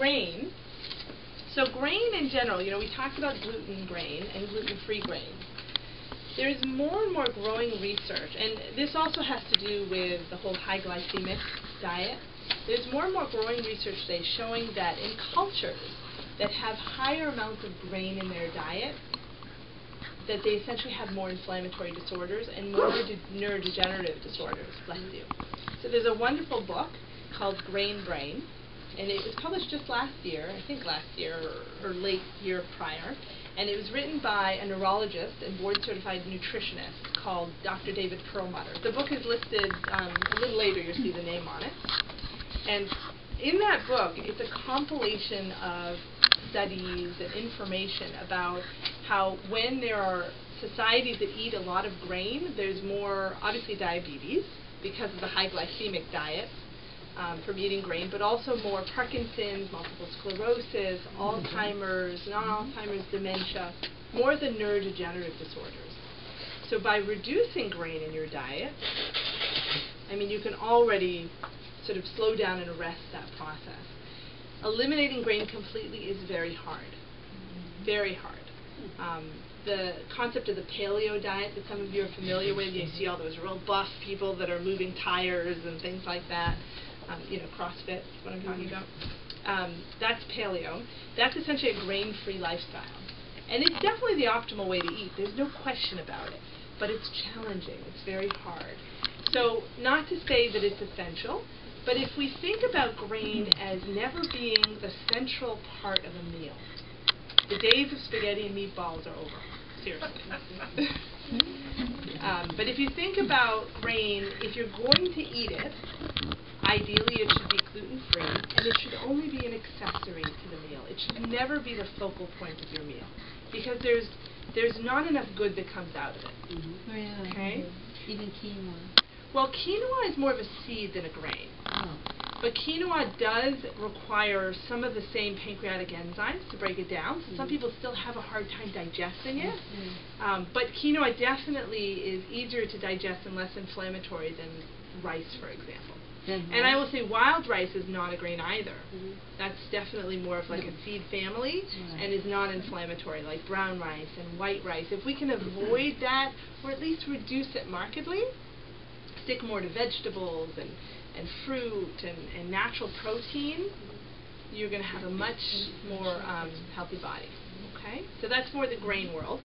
grain. So grain in general, you know, we talked about gluten grain and gluten-free grain. There's more and more growing research, and this also has to do with the whole high glycemic diet. There's more and more growing research today showing that in cultures that have higher amounts of grain in their diet, that they essentially have more inflammatory disorders and more neurodegenerative disorders. Bless you. So there's a wonderful book called Grain Brain, and it was published just last year, I think last year or late year prior, and it was written by a neurologist and board-certified nutritionist called Dr. David Perlmutter. The book is listed a little later, you'll see the name on it. And in that book, it's a compilation of studies and information about how when there are societies that eat a lot of grain, there's more, obviously, diabetes because of the high glycemic diet from eating grain, but also more Parkinson's, multiple sclerosis, Alzheimer's, non-Alzheimer's, dementia, more the neurodegenerative disorders. So by reducing grain in your diet, I mean, you can already sort of slow down and arrest that process. Eliminating grain completely is very hard, very hard. The concept of the paleo diet that some of you are familiar with, you see all those real buff people that are moving tires and things like that, you know, CrossFit is what I'm talking about. That's paleo. That's essentially a grain-free lifestyle. And it's definitely the optimal way to eat. There's no question about it. But it's challenging. It's very hard. So not to say that it's essential, but if we think about grain as never being the central part of a meal, the days of spaghetti and meatballs are over. Seriously. But if you think about grain, if you're going to eat it, ideally it should be gluten-free, and it should only be an accessory to the meal. It should never be the focal point of your meal, because there's not enough good that comes out of it. Oh, yeah. Okay? Even quinoa. Well, quinoa is more of a seed than a grain. Oh. But quinoa does require some of the same pancreatic enzymes to break it down. So some people still have a hard time digesting it. But quinoa definitely is easier to digest and less inflammatory than rice, for example. And I will say wild rice is not a grain either. That's definitely more of like a seed family and is not inflammatory, like brown rice and white rice. If we can avoid that, or at least reduce it markedly, stick more to vegetables and fruit and natural protein, you're going to have a much more healthy body. Okay? So that's more the grain world.